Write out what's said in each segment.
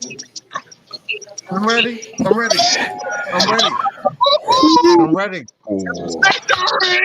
I'm ready. I'm ready. I'm ready. I'm ready. Victory!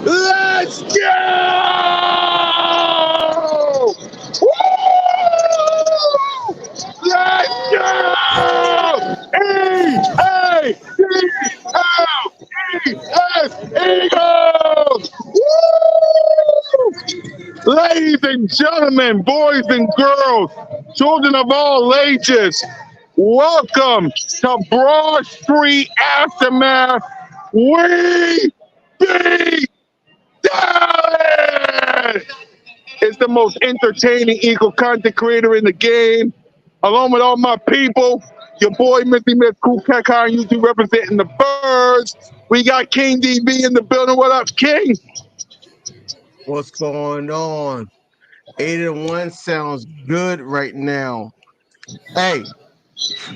Let's go! Woo! Let's go! E-A-G-L-E-S Eagles! Woo! Ladies and gentlemen, boys and girls, children of all ages, welcome to Broad Street Aftermath. We beat Dallas! It's the most entertaining Eagle content creator in the game, along with all my people. Your boy, Missy Miss Cool Cat on YouTube representing the birds. We got King DB in the building. What up, King? What's going on? 8-1 sounds good right now. Hey,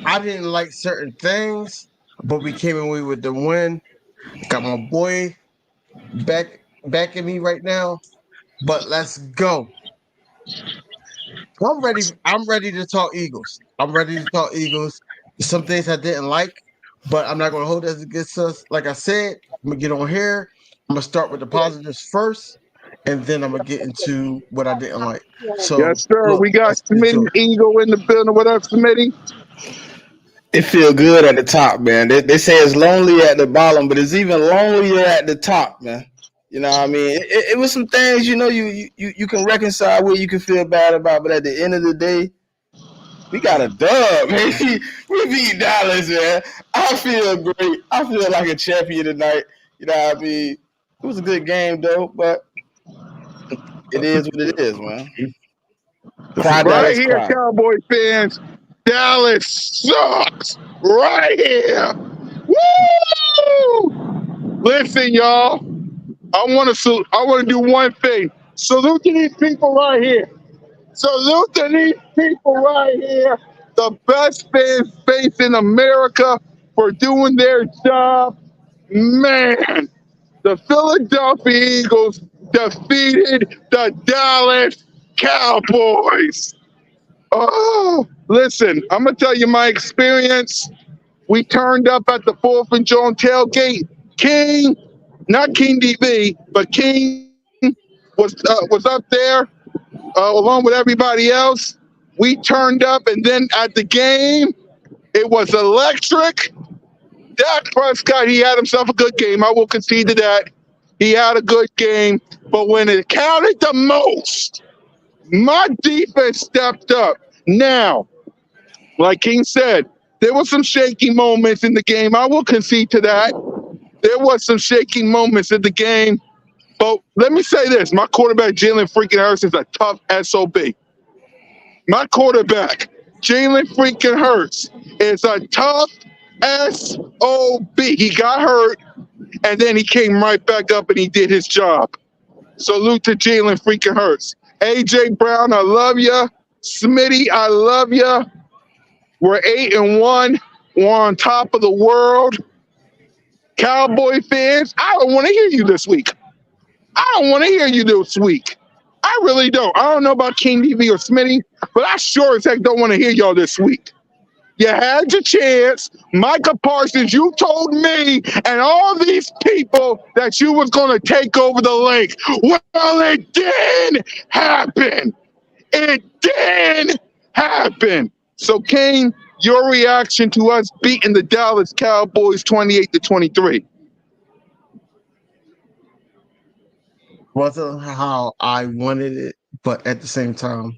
I didn't like certain things, but we came away with the win. Got my boy backing me right now. But let's go. I'm ready. I'm ready to talk Eagles. I'm ready to talk Eagles. Some things I didn't like, but I'm not going to hold that against us. Like I said, I'm going to get on here. I'm going to start with the positives first, and then I'm going to get into what I didn't like. So, Yes, sir. look, We got let's get into Smitty it. Eagle in the building. What up, Smitty? It feel good at the top, man. They say it's lonely at the bottom, but it's even lonelier at the top, man. You know what I mean? It was some things, you know, you can reconcile with, you can feel bad about, but at the end of the day, we got a dub, man. We beat Dallas, man. I feel great. I feel like a champion tonight. You know what I mean? It was a good game, though, but it is what it is, man. Cry, Right Dallas, here, cry. Cowboy fans. Dallas sucks. Right here. Woo! Listen, y'all. I want to do one thing. Salute to these people right here. Salute to these people right here. The best fan base in America for doing their job. Man, the Philadelphia Eagles defeated the Dallas Cowboys. Oh, listen, I'm going to tell you my experience. We turned up at the 4th and Jones tailgate. King, not King DB, but King was up there along with everybody else. We turned up, and then at the game, it was electric. Dak Prescott, he had himself a good game. I will concede to that. He had a good game. But when it counted the most, my defense stepped up. Now, like King said, there were some shaky moments in the game. I will concede to that. There was some shaky moments in the game. But let me say this. My quarterback, Jalen freaking Hurts, is a tough SOB. My quarterback, Jalen freaking Hurts, is a tough SOB. He got hurt, and then he came right back up and he did his job. Salute to Jalen freaking Hurts. AJ Brown, I love you. Smitty, I love you. We're 8-1. We're on top of the world. Cowboy fans, I don't want to hear you this week. I don't want to hear you this week. I really don't. I don't know about King DB or Smitty, but I sure as heck don't want to hear y'all this week. You had your chance. Micah Parsons, you told me and all these people that you was going to take over the lake. Well, it did happen. It did happen. So, Kane, your reaction to us beating the Dallas Cowboys 28-23. Wasn't how I wanted it, but at the same time,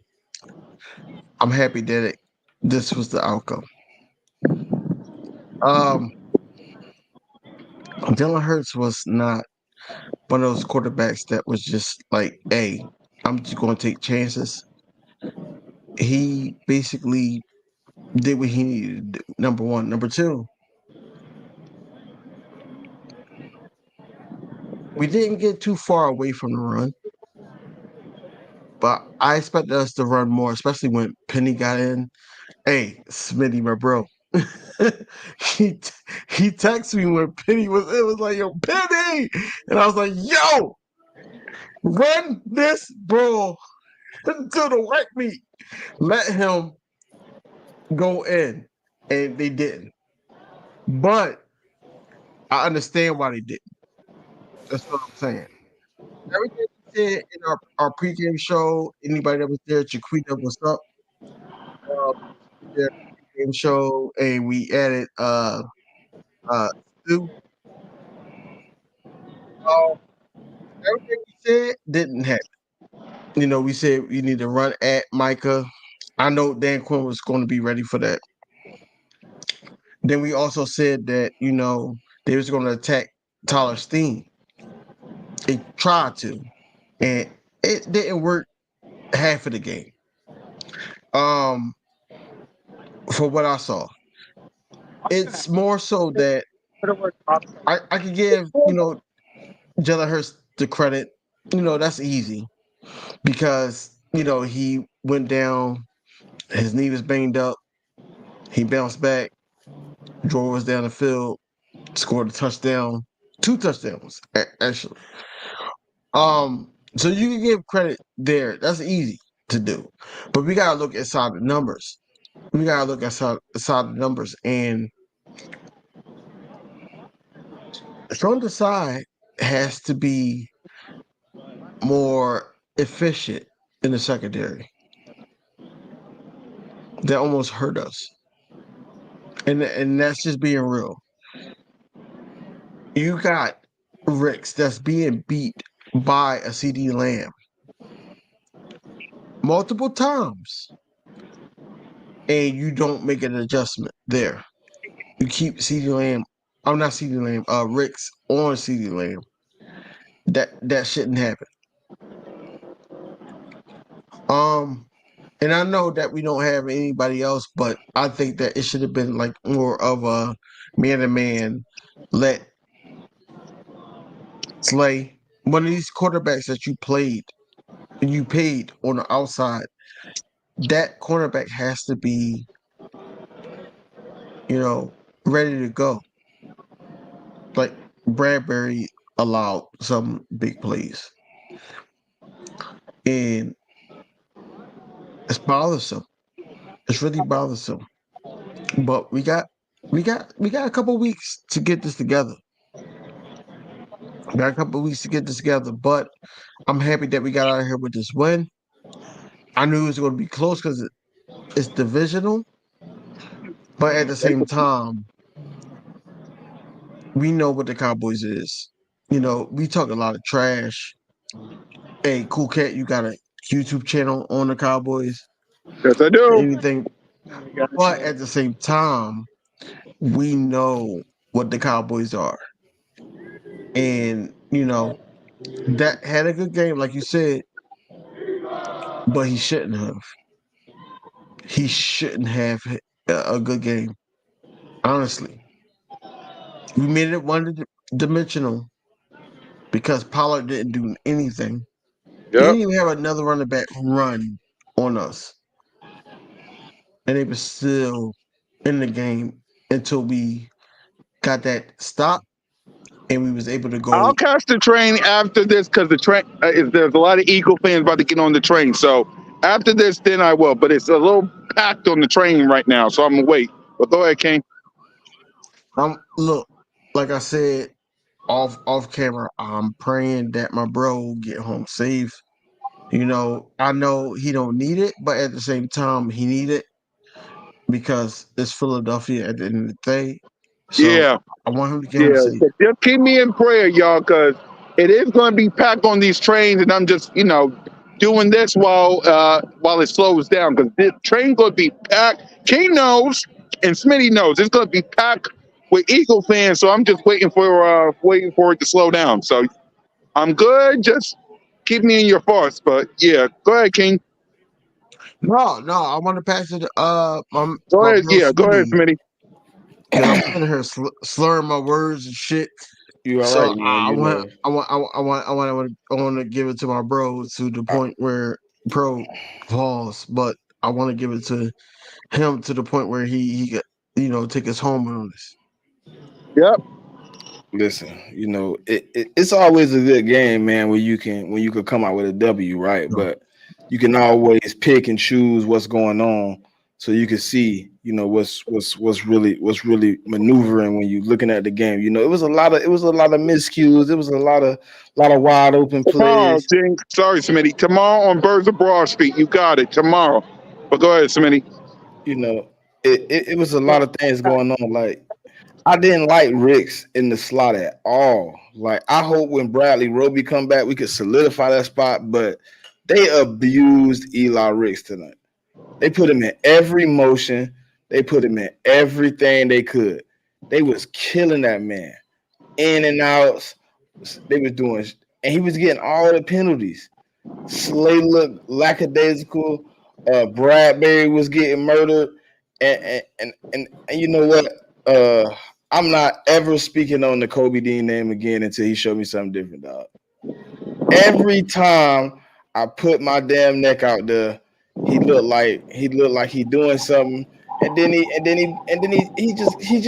I'm happy that this was the outcome. Jalen Hurts was not one of those quarterbacks that was just like, hey, I'm just going to take chances. He basically did what he needed to do, number one. Number two, we didn't get too far away from the run, but I expected us to run more, especially when Penny got in. Hey, Smitty, my bro. he he texted me when Penny was it was like, yo, Penny, and I was like, yo, run this bro to the white meat. Let him go in, and they didn't. But I understand why they didn't. That's what I'm saying. Everything we said in our pregame show, anybody that was there, Chiquita, what's up? Their pregame show, and we added Stu. Everything we said didn't happen. You know, we said we need to run at Micah. I know Dan Quinn was going to be ready for that. Then we also said that, you know, they was going to attack Tyler Steen. They tried to, and it didn't work half of the game. For what I saw, it's more so that I could give, you know, Jalen Hurts the credit. You know, that's easy because, you know, he went down, his knee was banged up, he bounced back, drove us down the field, scored a touchdown, 2 touchdowns actually. So you can give credit there. That's easy to do, but we gotta look inside the numbers. We gotta look inside the numbers, and from the side has to be more efficient in the secondary. That almost hurt us, and that's just being real. You got Ricks that's being beat by a CD Lamb multiple times, and you don't make an adjustment there. You keep CD Lamb. I'm not CD Lamb. Ricks on CD Lamb. That shouldn't happen. And I know that we don't have anybody else, but I think that it should have been like more of a man-to-man. Let Slay, one of these quarterbacks that you paid on the outside, that cornerback has to be, you know, ready to go. Like Bradbury allowed some big plays, and it's bothersome. It's really bothersome. But we got a couple weeks to get this together. We got a couple weeks to get this together, but I'm happy that we got out of here with this win. I knew it was going to be close because it's divisional, but at the same time, we know what the Cowboys is. You know, we talk a lot of trash. Hey, Cool Cat, you got a YouTube channel on the Cowboys? Yes, I do. Anything? But at the same time, we know what the Cowboys are. And, you know, that had a good game, like you said, but he shouldn't have. He shouldn't have a good game. Honestly. We made it one-dimensional because Pollard didn't do anything. He didn't even have another running back run on us. And they were still in the game until we got that stop and we was able to go. I'll catch the train after this because the train there's a lot of Eagle fans about to get on the train. So after this, then I will. But it's a little packed on the train right now, so I'm gonna wait. But go ahead, King. Look, like I said off camera, I'm praying that my bro get home safe. You know, I know he don't need it, but at the same time, he need it because it's Philadelphia at the end of the day. So Yeah, I want him to get home yeah. safe. So just keep me in prayer, y'all, because it is going to be packed on these trains, and I'm just, doing this while it slows down, because this train going to be packed. King knows, and Smitty knows it's going to be packed with Eagle fans. So I'm just waiting for it to slow down. So I'm good. Just keep me in your thoughts. But yeah, go ahead, King. No, I want to pass it to Go my ahead. bro Yeah, go ahead, Smitty Smitty. because I'm sitting here slurring my words and shit. You all So right, man? You know. I want to give it to my bro to the point where pro pause, but I want to give it to him to the point where he got, take us home on this. Yep. Listen, it's always a good game, man, when you can come out with a W, right? So, But you can always pick and choose what's going on, so you can see, what's really maneuvering when you're looking at the game. It was a lot of miscues. It was a lot of wide open Tomorrow, plays. King. Sorry, Smitty. Tomorrow on Birds of Broad Street. You got it. Tomorrow. But go ahead, Smitty. You know, it was a lot of things going on. Like, I didn't like Ricks in the slot at all. Like, I hope when Bradley Roby come back, we could solidify that spot. But they abused Eli Ricks tonight. They put him in every motion. They put him in everything they could. They was killing that man. In and outs. They was doing, and he was getting all the penalties. Slay looked lackadaisical. Bradbury was getting murdered. And you know what? I'm not ever speaking on the Kobe Dean name again until he showed me something different, dog. Every time I put my damn neck out there, he looked like he doing something, and then he just he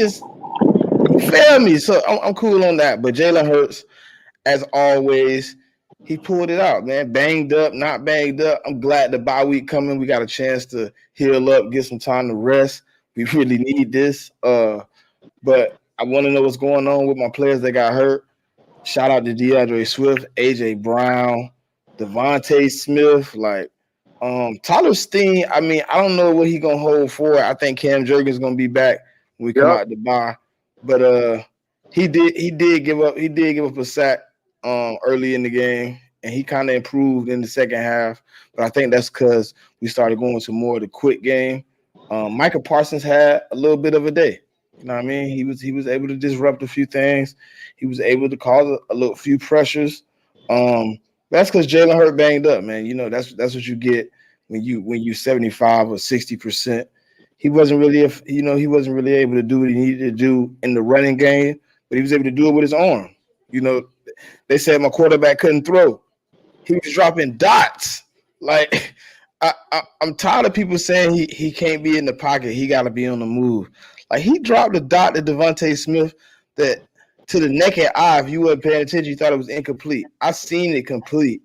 failed me. So I'm cool on that. But Jalen Hurts, as always, he pulled it out, man. Banged up, not banged up. I'm glad the bye week coming. We got a chance to heal up, get some time to rest. We really need this. But I want to know what's going on with my players that got hurt. Shout out to DeAndre Swift, AJ Brown, Devontae Smith, Tyler Steen. I mean, I don't know what he gonna hold for. I think Cam Jurgens gonna be back when we come Yep. out the bye. But he did give up a sack early in the game, and he kind of improved in the second half. But I think that's because we started going to more of the quick game. Micah Parsons had a little bit of a day. You know what I mean? He was able to disrupt a few things. He was able to cause a few pressures. That's because Jalen Hurt banged up, man. That's what you get when you 75 or 60%. He wasn't really able to do what he needed to do in the running game, but he was able to do it with his arm. They said my quarterback couldn't throw. He was dropping dots. Like, I'm tired of people saying he can't be in the pocket. He got to be on the move. Like, he dropped a dot to Devontae Smith that, to the naked eye, if you weren't paying attention, you thought it was incomplete. I seen it complete.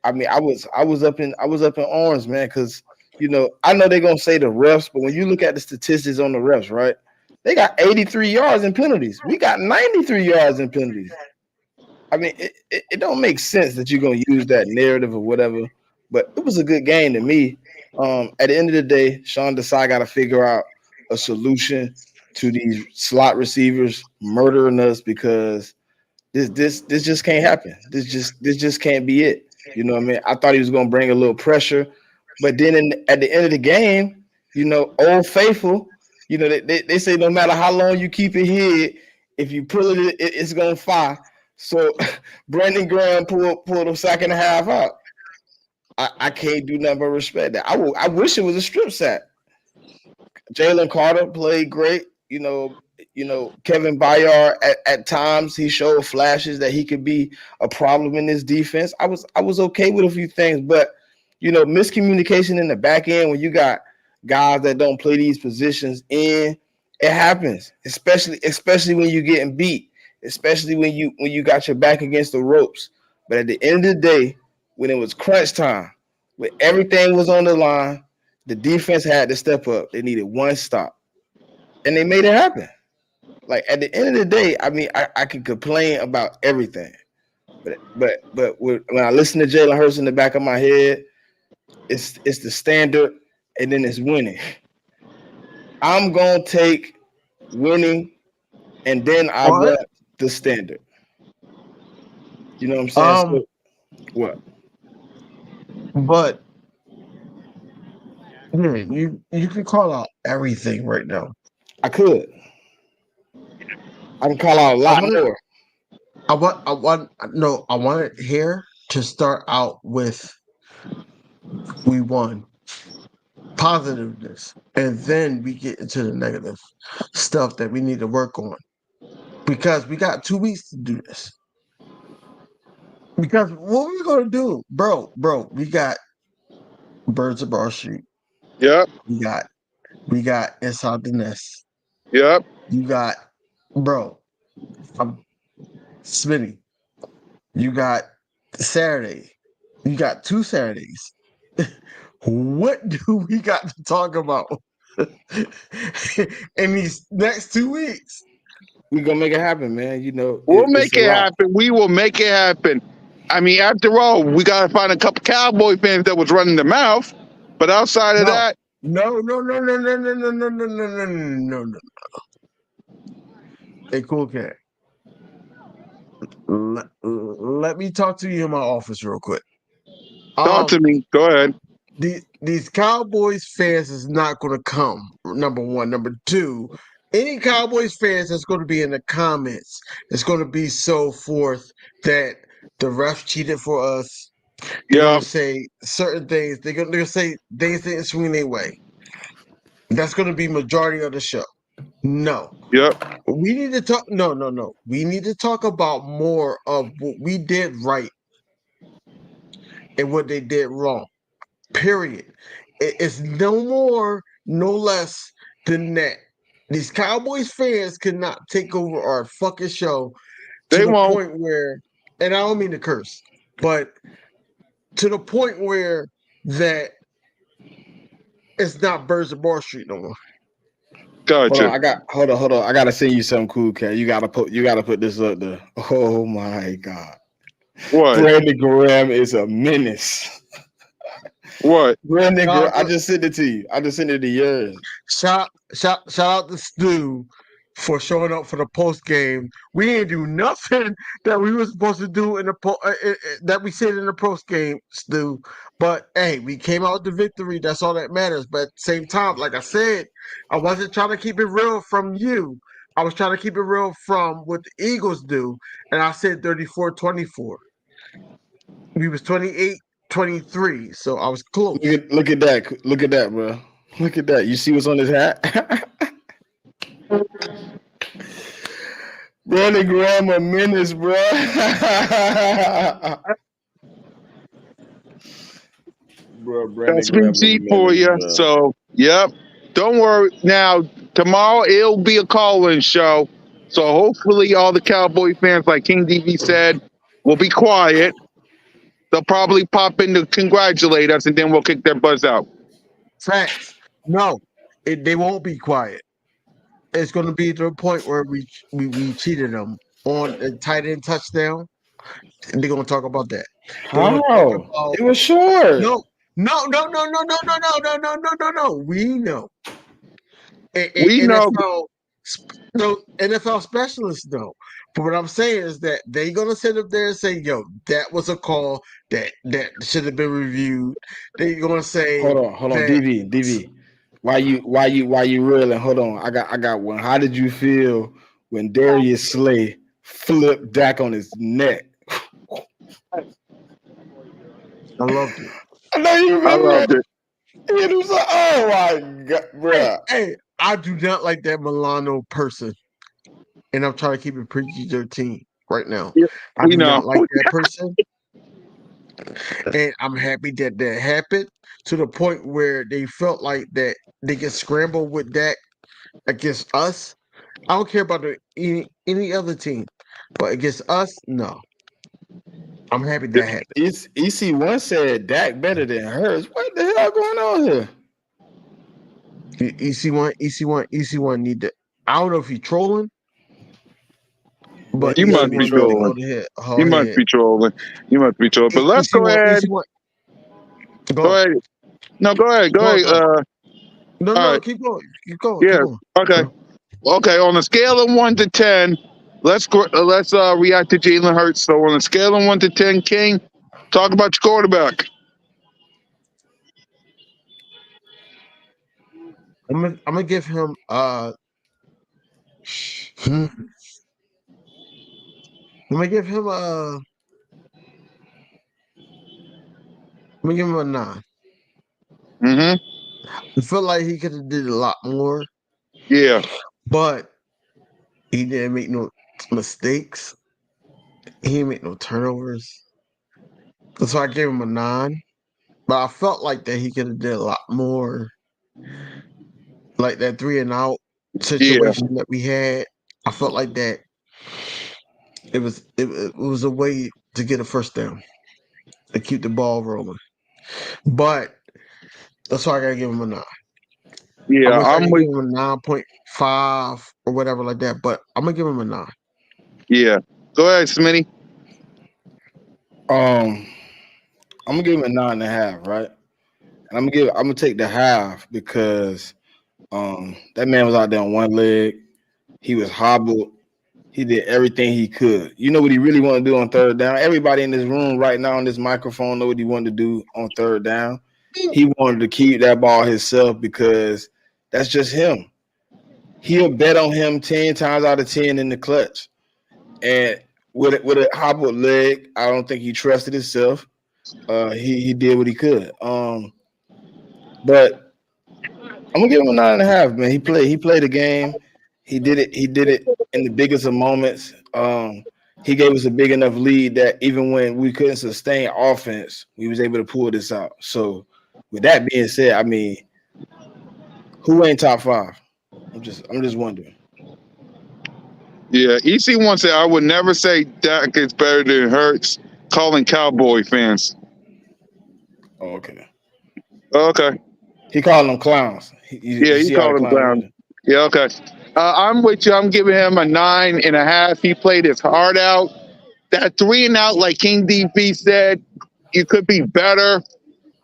I mean, I was up in arms, man, because I know they're gonna say the refs, but when you look at the statistics on the refs, right, they got 83 yards in penalties. We got 93 yards in penalties. I mean, it don't make sense that you're gonna use that narrative or whatever. But it was a good game to me. At the end of the day, Sean Desai got to figure out a solution to these slot receivers murdering us, because this just can't happen. This just can't be it. You know what I mean? I thought he was gonna bring a little pressure, but then at the end of the game, Old Faithful, they say no matter how long you keep it here, if you pull it's gonna fire. So Brandon Graham pulled the second half out. I can't do nothing but respect that. I wish it was a strip sack. Jalen Carter played great. Kevin Byard at times he showed flashes that he could be a problem in this defense. I was okay with a few things, but miscommunication in the back end when you got guys that don't play these positions it happens, especially when you're getting beat, especially when you got your back against the ropes. But at the end of the day, when it was crunch time, when everything was on the line, the defense had to step up. They needed one stop. and they made it happen. Like at the end of the day, I mean, I can complain about everything, but when I listen to Jalen Hurts in the back of my head, it's the standard, and then it's winning. I'm gonna take winning, and then I want the standard. You know what I'm saying? So, what? But you can call out everything right now. I could. I can call out a lot more. I want it here to start out with we won positiveness, and then we get into the negative stuff that we need to work on, because we got 2 weeks to do this. Because what we're gonna do, bro, we got Birds of Bar Street. Yep. We got Inside the Nest. Yep. You got, bro, Smitty. You got Saturday. You got 2 Saturdays. What do we got to talk about in these next 2 weeks? We're gonna make it happen, man. You know, we'll make it happen. We will make it happen. I mean, after all, we gotta find a couple Cowboy fans that was running their mouth. But outside of that, no. Hey, cool cat. Let me talk to you in my office real quick. Talk to me. Go ahead. These Cowboys fans is not going to come. Number one. Number two, any Cowboys fans that's going to be in the comments, it's going to be so forth that the ref cheated for us. They're going to say certain things. They're going to say things didn't swing their way. That's going to be majority of the show. No. Yep. We need to talk. No. We need to talk about more of what we did right and what they did wrong. Period. It's no more, no less than that. These Cowboys fans cannot take over our fucking show to the point where, and I don't mean to curse, but to the point where that it's not Birds of Bar Street no more. Gotcha. Hold on. I gotta send you something cool, cat. You gotta put this up there. Oh my god. What? Brandon Graham is a menace. What? Brandon Graham, I just sent it to you. I just sent it to yours. Shout out to Stu for showing up for the post game. We didn't do nothing that we were supposed to do in the that we said in the post game, Stu. But hey, we came out with the victory. That's all that matters. But at the same time, like I said, I wasn't trying to keep it real from you. I was trying to keep it real from what the Eagles do, and I said 34-24. We was 28-23, so I was close. Look at that, bro. Look at that. You see what's on his hat? Brandon Graham a menace, bro. That's BG for you. So, yep. Don't worry. Now, tomorrow it'll be a call-in show. So hopefully all the Cowboy fans, like King DV said, will be quiet. They'll probably pop in to congratulate us, and then we'll kick their buzz out. Facts. No, they won't be quiet. It's going to be to the point where we cheated them on a tight end touchdown. And they're going to talk about that. How? It was short. No. We know. We know. NFL specialists know. But what I'm saying is that they're gonna sit up there and say, "Yo, that was a call that should have been reviewed." They're gonna say, "Hold on, DV. Why you reeling? Hold on, I got one. How did you feel when Darius Slay flipped Dak on his neck?" I loved it. I know you remember. I loved it. It was like, oh my god, bro. Hey, I do not like that Milano person. And I'm trying to keep it PG-13 right now. Yeah, I do not like that person. And I'm happy that happened to the point where they felt like that they can scramble with Dak against us. I don't care about any other team, but against us, no. I'm happy that happened. EC1 said Dak better than hers. What the hell going on here? EC1 need to. I don't know if he's trolling, but You must be EC1 need to trolling. go ahead. You must be trolling. You must be trolling. But let's go EC1, ahead. EC1. Go Go. ahead. No, go ahead. Go Go on, ahead. go on. No, All no, right. keep going. Keep going. Keep Yeah. going. Okay. Okay. On a scale of 1 to 10, let's react to Jalen Hurts. So on a scale of 1 to 10, King, talk about your quarterback. I'm gonna give him I'm gonna give him I'm gonna give him a 9. Mm-hmm. I feel like he could have did a lot more, Yeah. but he didn't make no mistakes. He didn't make no turnovers. So I gave him a 9. But I felt like that he could have did a lot more. Like that 3-and-out Yeah. situation that we had. I felt like that it was a way to get a first down and keep the ball rolling. But that's why I gotta give him a 9. I Yeah. wish I I'm could with. give him a 9.5 or whatever like that, but I'm gonna give him a 9. Yeah. Go ahead, Smitty. I'm gonna give him a 9.5, right? And I'm gonna take the half because that man was out there on one leg. He was hobbled. He did everything he could. You know what he really wanted to do on third down? Everybody in this room right now on this microphone know what he wanted to do on third down. He wanted to keep that ball himself because that's just him. He'll bet on him 10 times out of 10 in the clutch. And with a hobbled leg, I don't think he trusted himself. He did what he could. But I'm gonna give him a 9.5, man. He played the game. He did it in the biggest of moments. He gave us a big enough lead that even when we couldn't sustain offense, we was able to pull this out. So with that being said, I mean, who ain't top 5? I'm just wondering. Yeah. EC1 said, I would never say Dak is better than Hurts, calling Cowboy fans. Oh, okay. Okay. He called them clowns. Yeah, You he see how the called him clowns clown. are. Yeah, okay. I'm with you. I'm giving him a 9.5. He played his heart out. That 3-and-out, like King DB said, you could be better,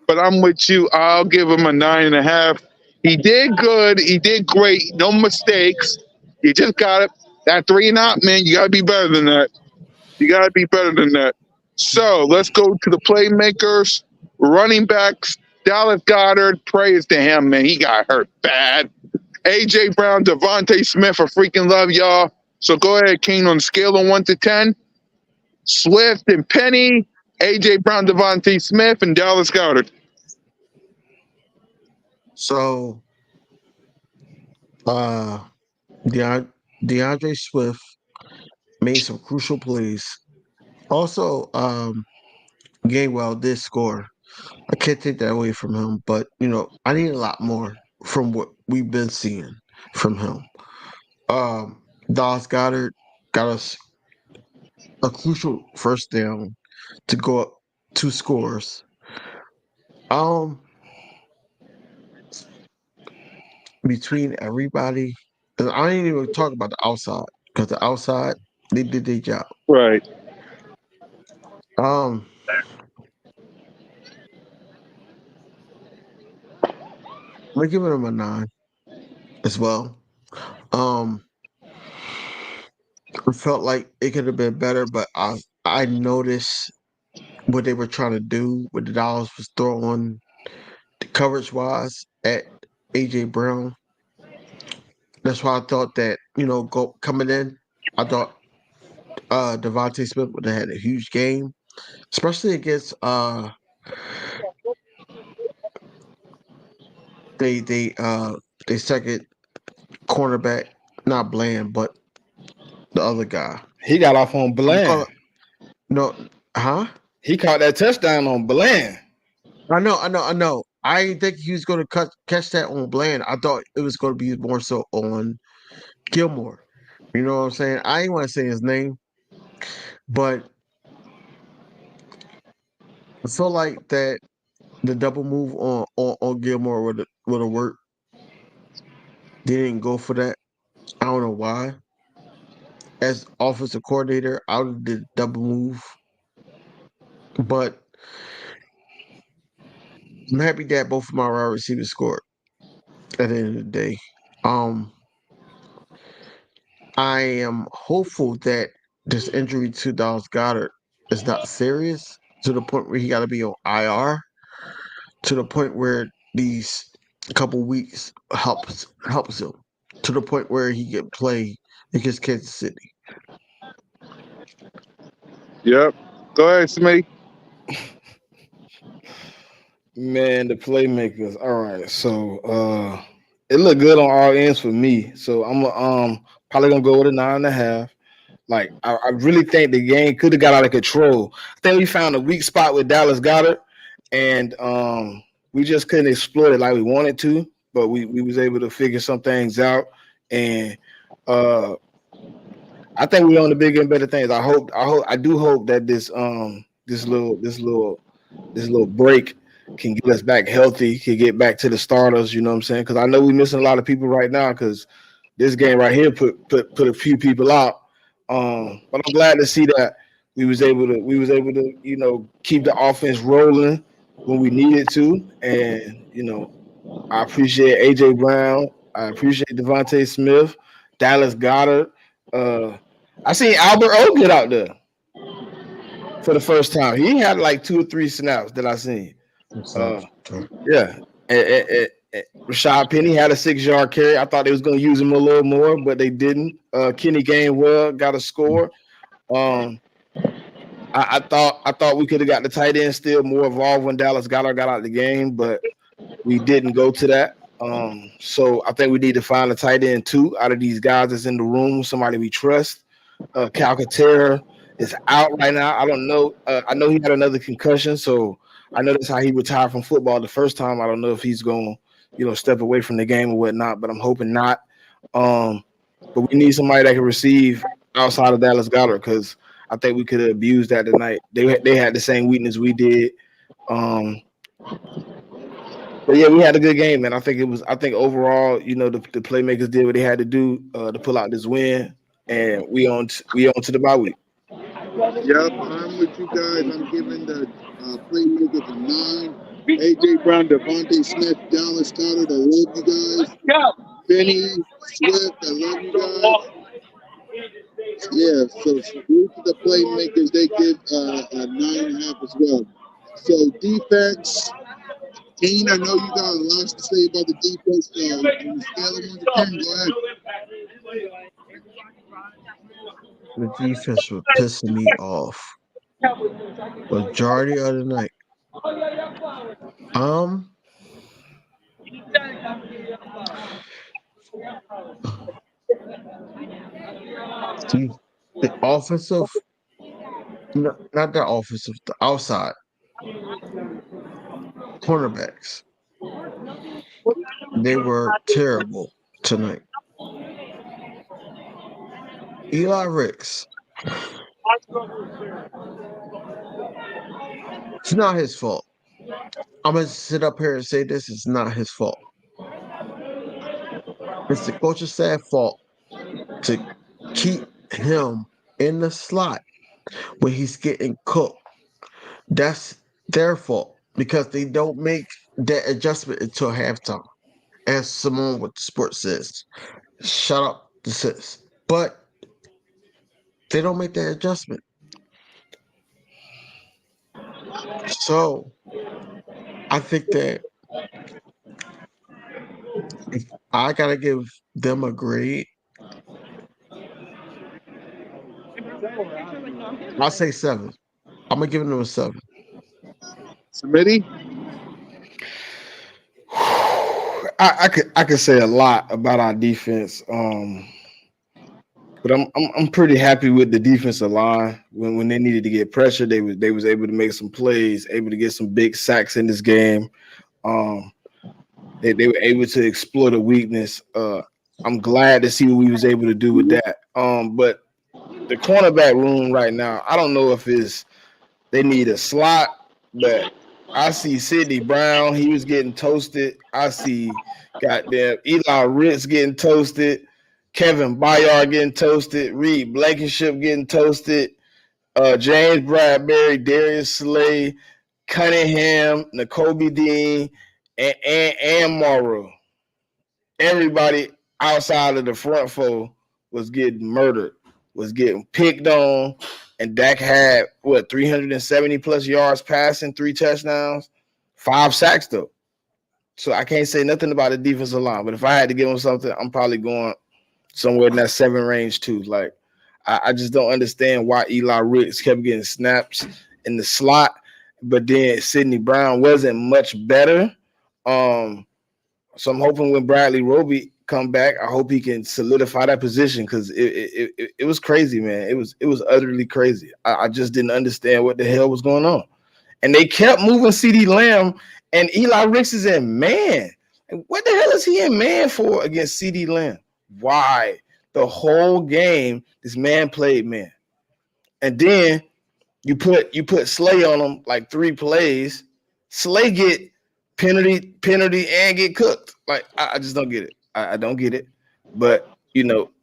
but I'm with you. I'll give him a 9.5. He did good. He did great. No mistakes. You just got it. That 3-and-out, man, you got to be better than that. You got to be better than that. So let's go to the playmakers, running backs. Dallas Goddard, praise to him, man. He got hurt bad. AJ Brown, Devontae Smith, I freaking love y'all. So go ahead, King, on a scale of 1 to 10. Swift and Penny, AJ Brown, Devontae Smith, and Dallas Goddard. So DeAndre Swift made some crucial plays. Also, Gainwell did score. I can't take that away from him, but I need a lot more from what we've been seeing from him. Dallas Goddard got us a crucial first down to go up 2 scores. Um, between everybody, and I ain't even talk about the outside because the outside they did their job. Right. Um, we're giving them a 9 as well. Um, I felt like it could have been better, but I noticed what they were trying to do, what the Dollars was throwing coverage wise at AJ Brown. That's why I thought that, go coming in, I thought Devontae Smith would have had a huge game, especially against they second cornerback, not Bland, but the other guy. He got off on Bland. No, huh? He caught that touchdown on Bland. I know. I didn't think he was going to catch that on Bland. I thought it was going to be more so on Gilmore. You know what I'm saying? I ain't want to say his name, but I feel like that the double move on Gilmore would have worked. They didn't go for that. I don't know why. As offensive coordinator, I would have did double move. But I'm happy that both of my wide receivers scored at the end of the day. Um, I am hopeful that this injury to Dallas Goddard is not serious to the point where he got to be on IR, to the point where these couple weeks helps him, to the point where he can play against Kansas City. Yep. Go ahead, Smitty. Man, the playmakers. All right, so it looked good on all ends for me. So I'm probably gonna go with a 9.5. Like I really think the game could have got out of control. I think we found a weak spot with Dallas Goddard, and we just couldn't exploit it like we wanted to. But we was able to figure some things out, and I think we're on the bigger and better things. I do hope that this little break can get us back healthy, can get back to the starters. You know what I'm saying? Because I know we're missing a lot of people right now. Because this game right here put a few people out. But I'm glad to see that we was able to keep the offense rolling when we needed to, and I appreciate AJ Brown, I appreciate Devontae Smith, Dallas Goddard. I seen Albert O get out there for the first time. He had like 2 or 3 snaps that I seen. Yeah. Rashad Penny had a 6-yard carry. I thought they was going to use him a little more, but they didn't. Kenny Gainwell got a score. I thought we could have got the tight end still more involved when Dallas Goddard got out of the game, but we didn't go to that. So I think we need to find a tight end 2 out of these guys that's in the room, somebody we trust. Calcaterra is out right now. I don't know. I know he had another concussion, so I know that's how he retired from football the first time. I don't know if he's going to step away from the game or whatnot, but I'm hoping not. But we need somebody that can receive outside of Dallas Goddard, because I think we could have abused that tonight. They had the same weakness we did. But yeah, we had a good game, man. I think overall, the playmakers did what they had to do to pull out this win, and we on to the bye week. Yep, I'm with you guys. I'm giving the playmakers a 9. AJ Brown, Devontae Smith, Dallas Goddard, I love you guys. Benny Swift, I love you guys. Yeah, so salute to the playmakers. They give a 9.5 as well. So defense, Kane, I know you got a lot to say about the defense. So on the scale of 1 to 10, go ahead. The defense was pissing me off majority of the night. The offensive, not the offensive, the outside cornerbacks, they were terrible tonight. Eli Ricks, it's not his fault. I'm gonna sit up here and say this is not his fault. It's the coaching staff fault to keep him in the slot when he's getting cooked. That's their fault because they don't make that adjustment until halftime. As Simone with the sports says, shut up the sis. But they don't make that adjustment. So I think that if I gotta give them a grade, I'll say 7. I'm gonna give them a 7. Smitty? I could say a lot about our defense, but I'm pretty happy with the defensive line. When they needed to get pressure, they was able to make some plays, able to get some big sacks in this game. They were able to exploit a weakness. I'm glad to see what we was able to do with that. But the cornerback room right now, I don't know if they need a slot, but I see Sidney Brown. He was getting toasted. I see goddamn Eli Ricks getting toasted. Kevin Byard getting toasted. Reed Blankenship getting toasted. James Bradbury, Darius Slay, Cunningham, N'Kobe Dean, and Morrow. Everybody outside of the front four was getting murdered, was getting picked on, and Dak had 370 plus yards passing, 3 touchdowns, 5 sacks though. So I can't say nothing about the defensive line, but if I had to give him something, I'm probably going somewhere in that 7 range too. Like I just don't understand why Eli Ricks kept getting snaps in the slot, but then Sidney Brown wasn't much better. So I'm hoping when Bradley Roby come back, I hope he can solidify that position because it was crazy, man. It was utterly crazy. I just didn't understand what the hell was going on. And they kept moving CeeDee Lamb, and Eli Ricks is in man. And what the hell is he in man for against CeeDee Lamb? Why? The whole game, this man played man. And then you put Slay on him like 3 plays. Slay get penalty, and get cooked. Like, I just don't get it. I don't get it. But,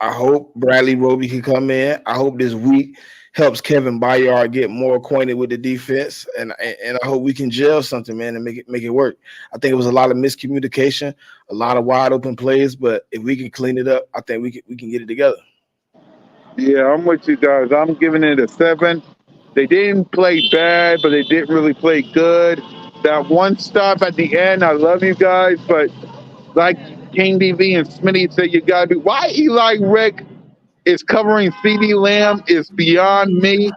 I hope Bradley Roby can come in. I hope this week helps Kevin Byard get more acquainted with the defense. And I hope we can gel something, man, and make it work. I think it was a lot of miscommunication, a lot of wide open plays. But if we can clean it up, I think we can get it together. Yeah, I'm with you guys. I'm giving it a 7. They didn't play bad, but they didn't really play good. That one stop at the end, I love you guys, but like King DV and Smitty said, you got to do. Why Eli Rick is covering CeeDee Lamb is beyond me.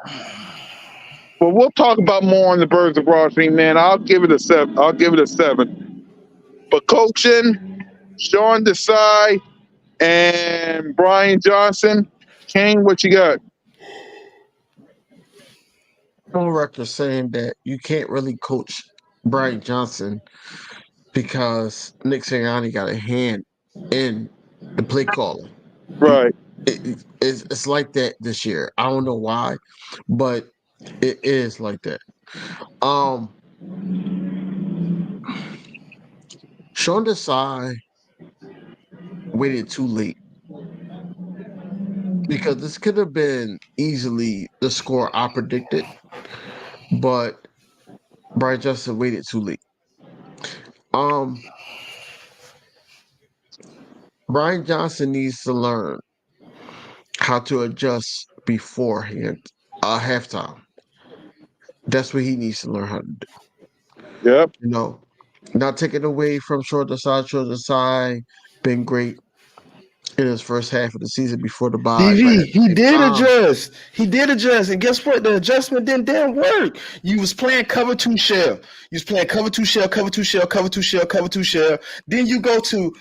But we'll talk about more on the Birds of Broad Street, man. I'll give it a 7. But coaching, Sean Desai and Brian Johnson, King, what you got? On record saying that you can't really coach Brian Johnson because Nick Sirianni got a hand in the play calling. Right. It's like that this year. I don't know why, but it is like that. Sean Desai waited too late because this could have been easily the score I predicted, but Brian Johnson waited too late. Brian Johnson needs to learn how to adjust beforehand, halftime. That's what he needs to learn how to do. Yep. Not taking away from Sean Desai, been great in his first half of the season before the bye. DV, he did adjust. He did adjust. And guess what? The adjustment didn't work. You was playing cover 2 shell. You was playing cover 2 shell, cover 2 shell, cover 2 shell, cover 2 shell. Then you go to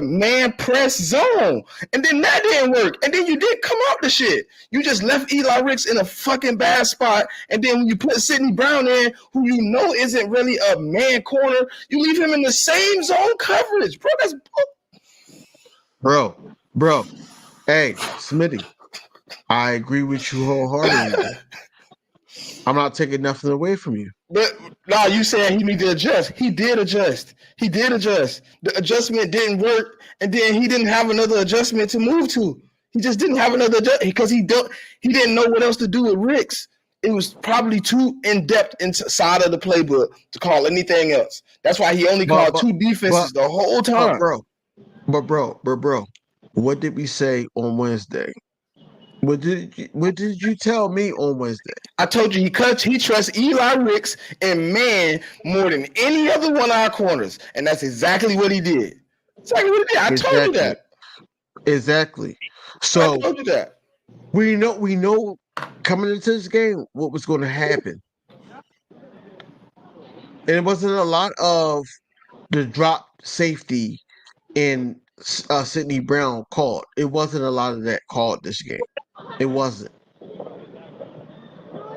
man press zone. And then that didn't work. And then you did come out the shit. You just left Eli Ricks in a fucking bad spot. And then when you put Sidney Brown in, who isn't really a man corner, you leave him in the same zone coverage. Bro, that's Bro, hey, Smitty, I agree with you wholeheartedly. I'm not taking nothing away from you. But you saying he need to adjust. He did adjust. The adjustment didn't work, and then he didn't have another adjustment to move to. He just didn't have another adjustment because he didn't know what else to do with Ricks. It was probably too in-depth inside of the playbook to call anything else. That's why he only called 2 defenses the whole time. But bro, what did we say on Wednesday? What did you tell me on Wednesday? I told you he trusts Eli Ricks and man more than any other one of our corners, and that's exactly what he did. Exactly what he did. I told you that. Exactly. So I told you that. We know coming into this game what was going to happen, and it wasn't a lot of the drop safety in Sidney Brown called. It wasn't a lot of that called this game. It wasn't.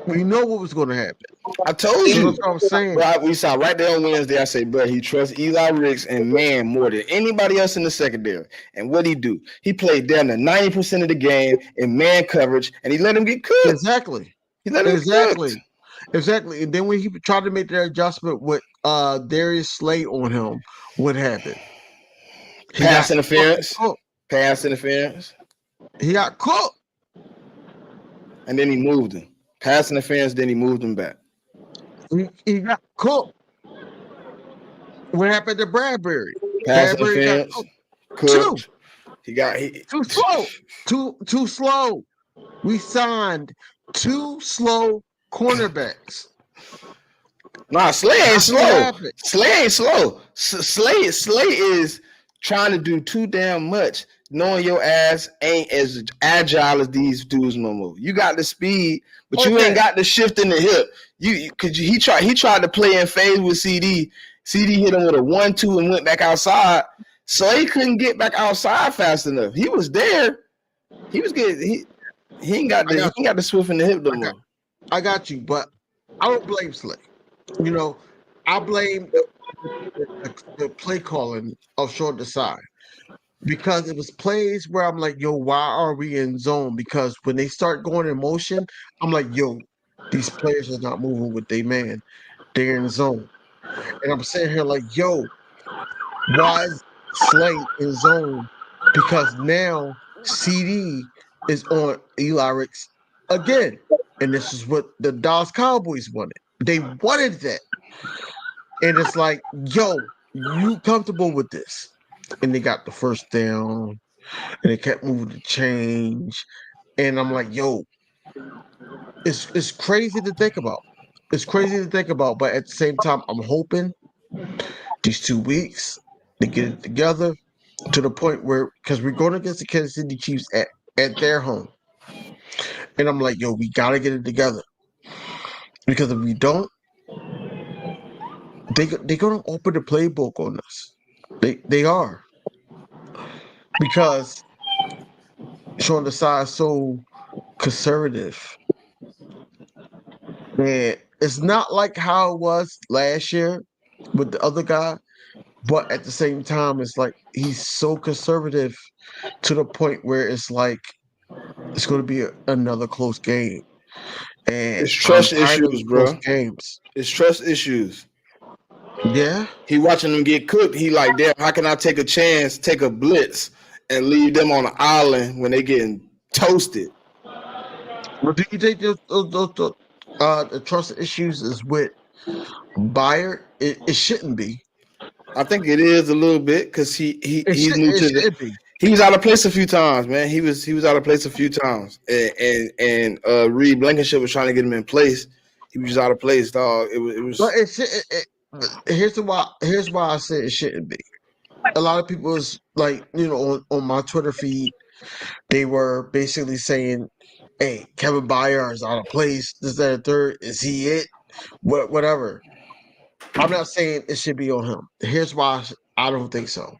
We know what was going to happen. I told you. That's what I'm saying. Bro, we saw right there on Wednesday. I say, bro, he trusts Eli Ricks and man more than anybody else in the secondary. And what he do? He played down to 90% of the game in man coverage, and he let him get cooked. Exactly. He let him get cooked. Exactly. And then when he tried to make that adjustment with Darius Slay on him, what happened? He Pass got fucking interference. cooked. Pass interference. He got cooked. And then he moved him. Pass interference, then he moved him back. He got cooked. What happened to Bradbury? Pass Bradbury got interference. cooked. Cooked. He got he Too slow. Too slow. We signed 2 slow cornerbacks. Nah, Slay ain't That's what slow. happened. Slay ain't slow. Slay is trying to do too damn much, knowing your ass ain't as agile as these dudes no more. You got the speed, but you ain't got the shift in the hip. He tried to play in phase with CD. CD hit him with a 1-2 and went back outside. Slay couldn't get back outside fast enough. He was there. He was getting he ain't got the swift in the hip no more. I got you, but I don't blame Slay. You know, I blame the play calling of Short Desai because it was plays where I'm like, yo, why are we in zone? Because when they start going in motion, I'm like, yo, these players are not moving with their man. They're in zone. And I'm sitting here like, yo, why is Slay in zone? Because now CD is on Eli Ricks again. And this is what the Dallas Cowboys wanted. They wanted that. And it's like, yo, you comfortable with this? And they got the first down, and they kept moving the change. And I'm like, yo, it's crazy to think about. It's crazy to think about, but at the same time, I'm hoping these 2 weeks they get it together to the point where because we're going against the Kansas City Chiefs at their home. And I'm like, yo, we gotta get it together. Because if we don't, they're gonna open the playbook on us. They are. Because Sean Desai is so conservative. And it's not like how it was last year with the other guy, but at the same time, it's like he's so conservative to the point where it's like it's going to be another close game. And It's trust I'm tired of issues, close bro. games. It's trust issues. Yeah. He watching them get cooked. He like, damn, how can I take a chance, take a blitz, and leave them on the island when they getting toasted? Well, do you think the trust issues is with Bayer? It shouldn't be. I think it is a little bit because he's new to the. Be. He was out of place a few times, man. He was out of place a few times, and Reed Blankenship was trying to get him in place. He was just out of place, dog. It was. But here's why I said it shouldn't be. A lot of people is like, on my Twitter feed, they were basically saying, "Hey, Kevin Byard is out of place. This, that, and third. Is he it? Whatever." I'm not saying it should be on him. Here's why I don't think so.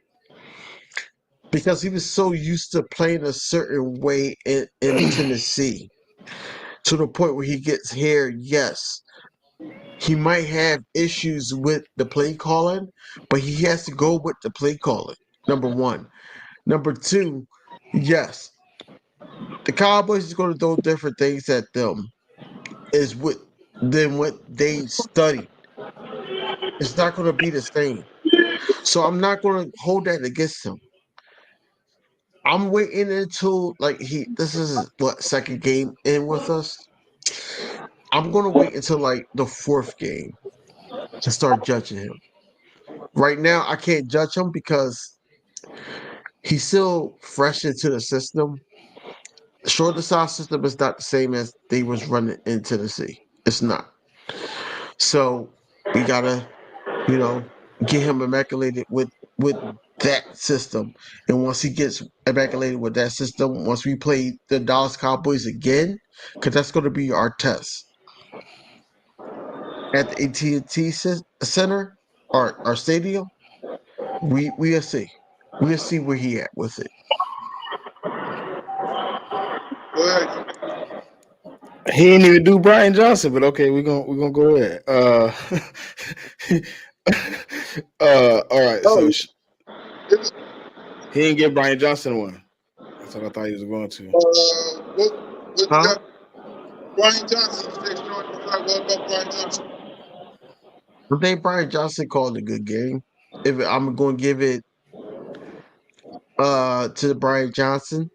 Because he was so used to playing a certain way in Tennessee, to the point where he gets here. Yes, he might have issues with the play calling, but he has to go with the play calling. Number one. Number two, yes, the Cowboys is going to throw different things at them than what they studied. It's not going to be the same. So I'm not going to hold that against him. I'm waiting until this is what, second game in with us. I'm going to wait until the 4th game to start judging him. Right now, I can't judge him because he's still fresh into the system. Short Desai system is not the same as they was running in Tennessee. It's not. So we gotta, get him immaculated with that system. And once he gets immaculated with that system, once we play the Dallas Cowboys again, because that's going to be our test at the AT&T Center, our stadium. We'll see. We'll see where he at with it. He didn't even do Brian Johnson, but okay, we're gonna go ahead. All right. So he didn't give Brian Johnson one. That's what I thought he was going to. Brian Johnson, stay strong. What about Brian Johnson? I think Brian Johnson called a good game. If I'm going to give it to Brian Johnson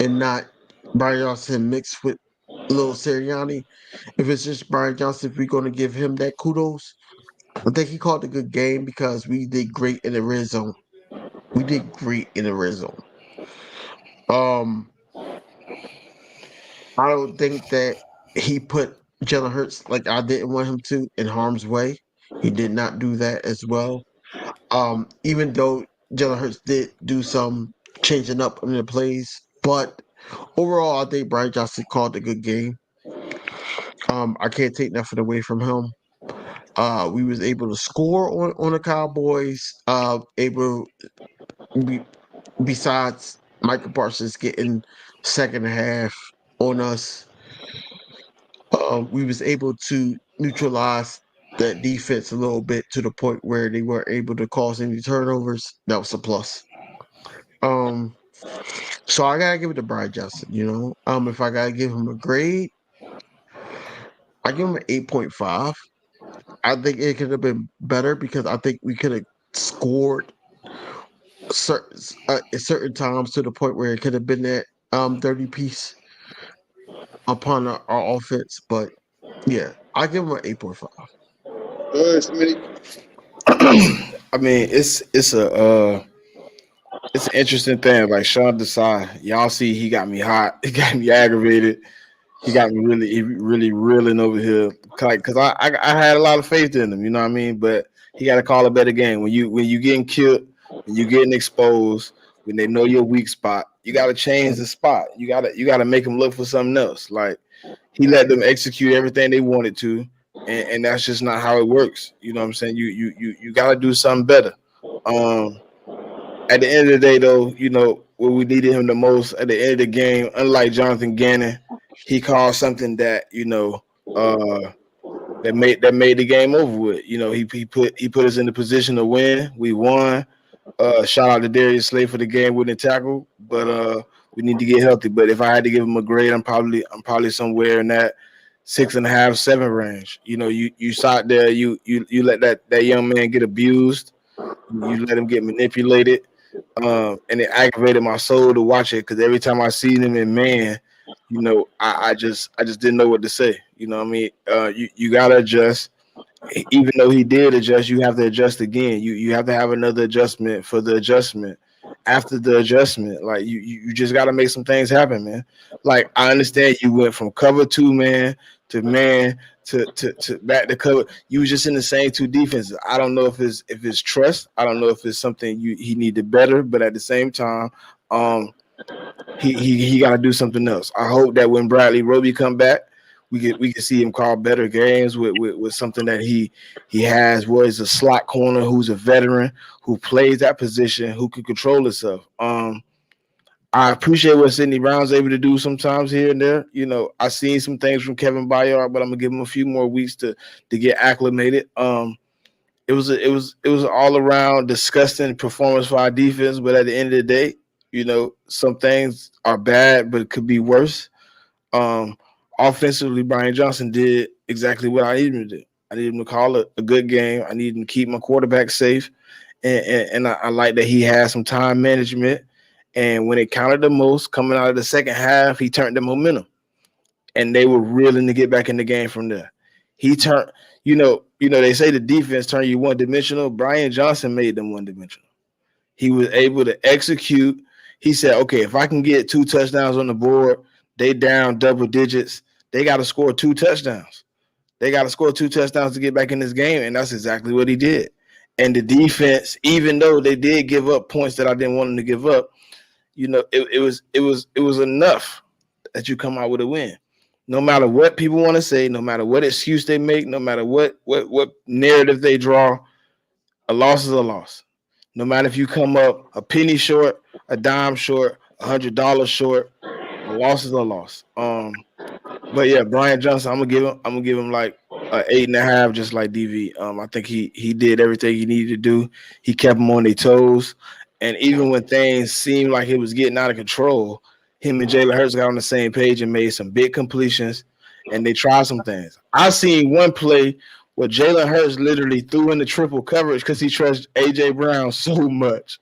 and not Brian Johnson mixed with Lil Sirianni. If it's just Brian Johnson, if we're going to give him that kudos, I think he called a good game because we did great in the red zone. We did great in the red zone. I don't think that he put Jalen Hurts like I didn't want him to in harm's way. He did not do that as well. Even though Jalen Hurts did do some changing up in the plays, but overall, I think Brian Johnson called a good game. I can't take nothing away from him. We was able to score on the Cowboys. Able besides Michael Parsons getting second half on us, we was able to neutralize that defense a little bit to the point where they weren't able to cause any turnovers. That was a plus. So I gotta give it to Brian Johnson. If I gotta give him a grade, I give him an 8.5. I think it could have been better because I think we could have scored at certain times to the point where it could have been that 30 piece upon our offense. But yeah, I give him an 8.5. I mean, it's an interesting thing. Like Sean Desai, y'all see, he got me hot. He got me aggravated. He got me really reeling over here, because I had a lot of faith in him. You know what I mean? But he got to call a better game. When you getting killed, when you getting exposed, when they know your weak spot, you got to change the spot. You got to make them look for something else. Like, he let them execute everything they wanted to, and that's just not how it works. You know what I'm saying? You got to do something better. At the end of the day, though, where we needed him the most at the end of the game, unlike Jonathan Gannon, he called something that that made the game over with. He put us in the position to win. We won. Shout out to Darius Slay for the game-winning tackle, but we need to get healthy. But if I had to give him a grade, I'm probably somewhere in that 6.5, 7 range. You sat there, you let that young man get abused, you let him get manipulated, and it aggravated my soul to watch it, because every time I see him in man, I just didn't know what to say. You know what I mean? You gotta adjust. Even though he did adjust, you have to adjust again. You have to have another adjustment for the adjustment. After the adjustment, like you just got to make some things happen, man. Like, I understand you went from cover 2 man to back to cover. You was just in the same 2 defenses. I don't know if it's trust. I don't know if it's something he needed better. But at the same time, he got to do something else. I hope that when Bradley Roby come back, we can see him call better games with something that he has, where he's a slot corner who's a veteran, who plays that position, who can control himself. I appreciate what Sidney Brown's able to do sometimes here and there. I've seen some things from Kevin Byard, but I'm gonna give him a few more weeks to get acclimated. It was an all around disgusting performance for our defense, but at the end of the day, some things are bad, but it could be worse. Offensively, Brian Johnson did exactly what I needed him to do. I needed him to call a good game. I needed him to keep my quarterback safe. And I like that he had some time management. And when it counted the most, coming out of the second half, he turned the momentum. And they were reeling to get back in the game from there. He turned, they say the defense turned you one-dimensional. Brian Johnson made them one-dimensional. He was able to execute. He said, okay, if I can get 2 touchdowns on the board, they down double digits, they got to score 2 touchdowns. They got to score 2 touchdowns to get back in this game, and that's exactly what he did. And the defense, even though they did give up points that I didn't want them to give up, it was enough that you come out with a win. No matter what people want to say, no matter what excuse they make, no matter what narrative they draw, a loss is a loss. No matter if you come up a penny short, a dime short, $100 short, a loss is a loss. But yeah, Brian Johnson, I'm gonna give him like an 8.5, just like DV. I think he did everything he needed to do. He kept them on their toes, and even when things seemed like it was getting out of control, him and Jalen Hurts got on the same page and made some big completions, and they try some things. I seen one play where Jalen Hurts literally threw in the triple coverage because he trusts AJ Brown so much.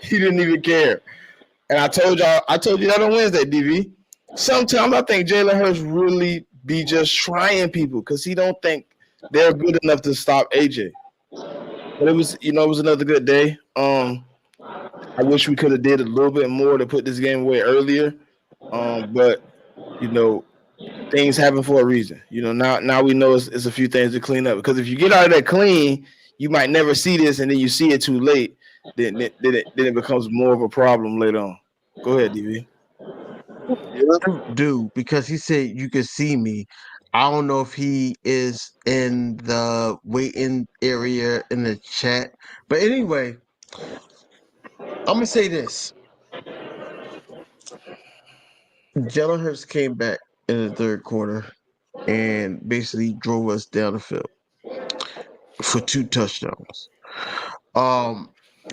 He didn't even care. And I told you that on Wednesday, DV. Sometimes I think Jalen Hurts really be just trying people because he don't think they're good enough to stop AJ. But it was another good day. I wish we could have did a little bit more to put this game away earlier. But things happen for a reason. Now we know it's a few things to clean up. Because if you get out of that clean, you might never see this, and then you see it too late. Then it becomes more of a problem later on. Go ahead, DV. Dude, because he said you could see me. I don't know if he is in the waiting area in the chat. But anyway, I'm gonna say this. Jalen Hurts came back in the third quarter and basically drove us down the field for 2 touchdowns.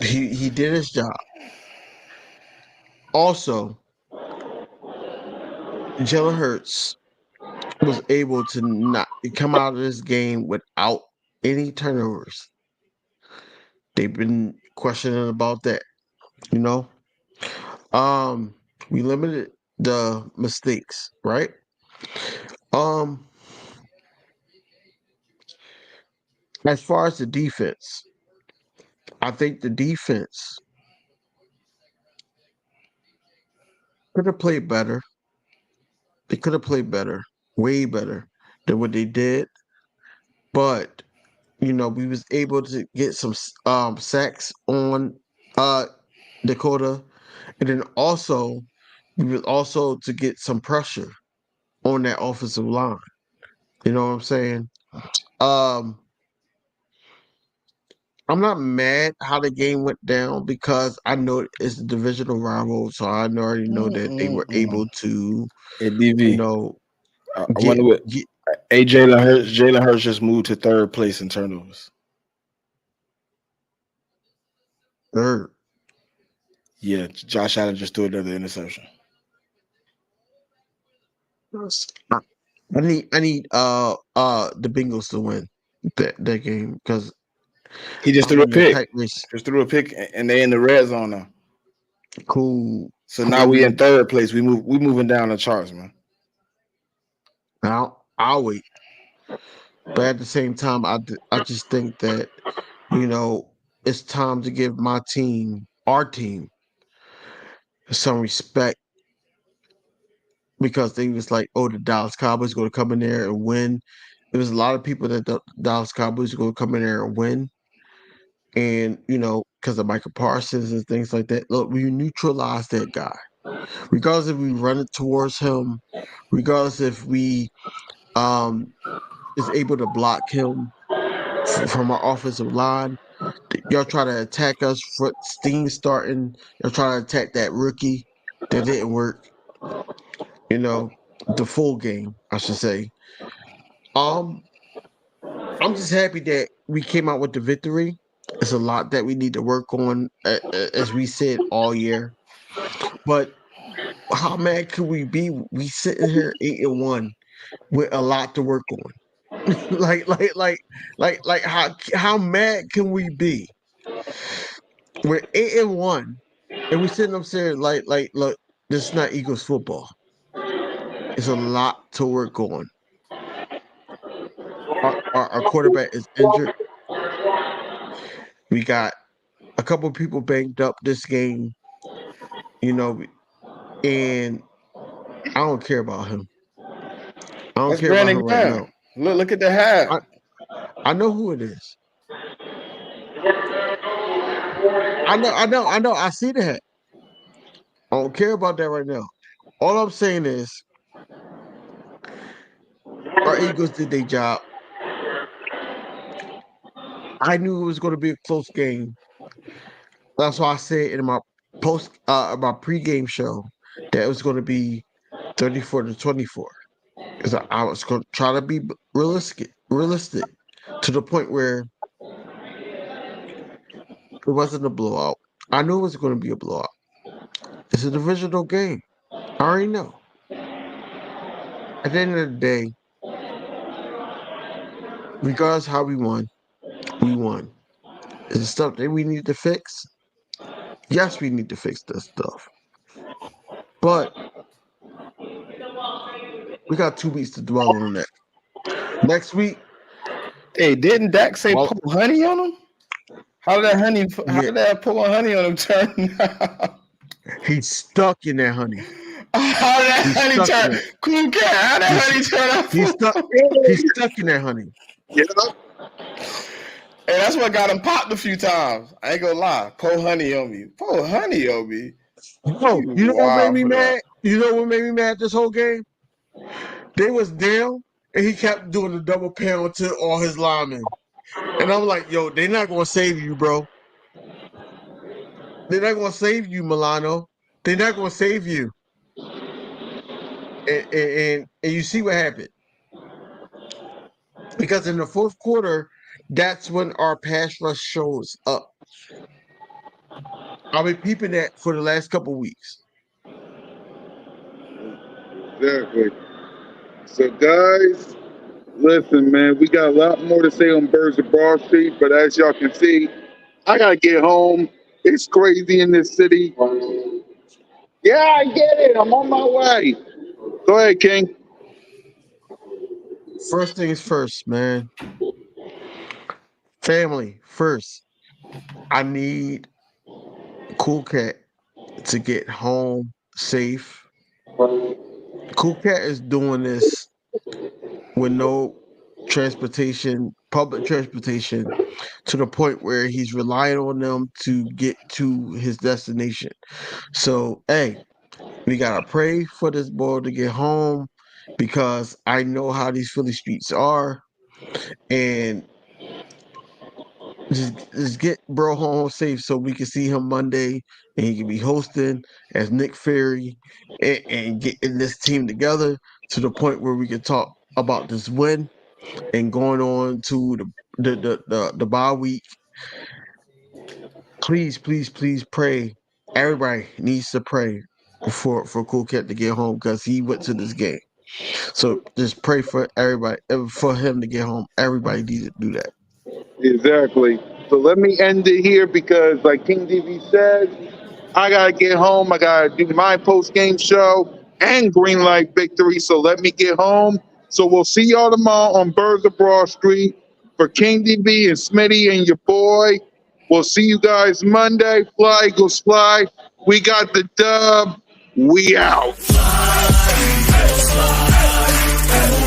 He did his job. Also, Jalen Hurts was able to not come out of this game without any turnovers. They've been questioning about that, you know. We limited the mistakes, right? As far as the defense, I think the defense could have played better. They could have played better, way better than what they did. But we was able to get some sacks on Dakota, and then also we was also to get some pressure on that offensive line. You know what I'm saying? Um, I'm not mad how the game went down because I know it's a divisional rival, so I already know that they were able to, Hey, DV. I get wonder what. Hey, Jalen Hurts just moved to third place in turnovers. third. Yeah, Josh Allen just threw another interception. I need the Bengals to win that game because he just threw a pick. Race. Just threw a pick, and they in the red zone now. Cool. So now we in third place. We moving down the charts, man. Now I'll wait, but at the same time, I just think that it's time to give our team, some respect because they was like, oh, the Dallas Cowboys going to come in there and win. There was a lot of people that the Dallas Cowboys are going to come in there and win, and because of Michael Parsons and things like that. Look, we neutralize that guy, regardless if we run it towards him, regardless if we is able to block him from our offensive line. Y'all try to attack us, steam starting. Y'all try to attack that rookie. That didn't work. The full game, I should say. I'm just happy that we came out with the victory. It's a lot that we need to work on, as we said all year. But how mad could we be? We sitting here 8-1 with a lot to work on. like how mad can we be? We're 8-1, and we sitting upstairs like look, this is not Eagles football. It's a lot to work on. Our quarterback is injured. We got a couple people banged up this game, and I don't care about him. I don't care about him right now. Look at the hat. I know who it is. I know. I see the hat. I don't care about that right now. All I'm saying is our Eagles did their job. I knew it was going to be a close game. That's why I said in my my pregame show that it was going to be 34-24. Because I was going to try to be realistic to the point where it wasn't a blowout. I knew it was going to be a blowout. It's a divisional game. I already know. At the end of the day, regardless how we won, we won. Is it stuff that we need to fix? Yes, we need to fix this stuff. But we got 2 weeks to dwell on that. Next week, Hey, didn't Dak say well, pull honey on him? How did that honey? How yeah, did that pull honey on him turn? How he's stuck in that honey. did that He's honey stuck in turn? it. Cool cat. How did that He's, honey turn out? he's stuck. He's stuck in that honey. Yeah. And that's what got him popped a few times. I ain't gonna lie. Pour honey on me. Pour honey on me. Oh, you know what made Wild me for mad? that. You know what made me mad this whole game? They was down, and he kept doing the double pound to all his linemen. And I'm like, yo, they're not gonna save you, bro. They're not gonna save you, Milano. They're not gonna save you. And you see what happened. Because in the fourth quarter, that's when our pass rush shows up. I've been peeping that for the last couple weeks. Exactly. So, guys, listen, man, we got a lot more to say on Birds of Broad Street, but as y'all can see, I gotta get home. It's crazy in this city. Yeah, I get it. I'm on my way. Go ahead, King. First things first, man. Family first. I need Cool Cat to get home safe. Cool Cat is doing this with no transportation, public transportation, to the point where he's relying on them to get to his destination. So, hey, we gotta pray for this boy to get home because I know how these Philly streets are, and just get bro home safe so we can see him Monday and he can be hosting as Nick Fury and getting this team together to the point where we can talk about this win and going on to the bye week. Please, please, please pray. Everybody needs to pray for Cool Cat to get home because he went to this game. So just pray for everybody, for him to get home. Everybody needs to do that. Exactly. So let me end it here because, like King DV said, I gotta get home. I gotta do my post game show and green light victory. So let me get home. So we'll see y'all tomorrow on Birds of Broad Street for King DV and Smitty and your boy. We'll see you guys Monday. Fly, Eagles fly. We got the dub. We out.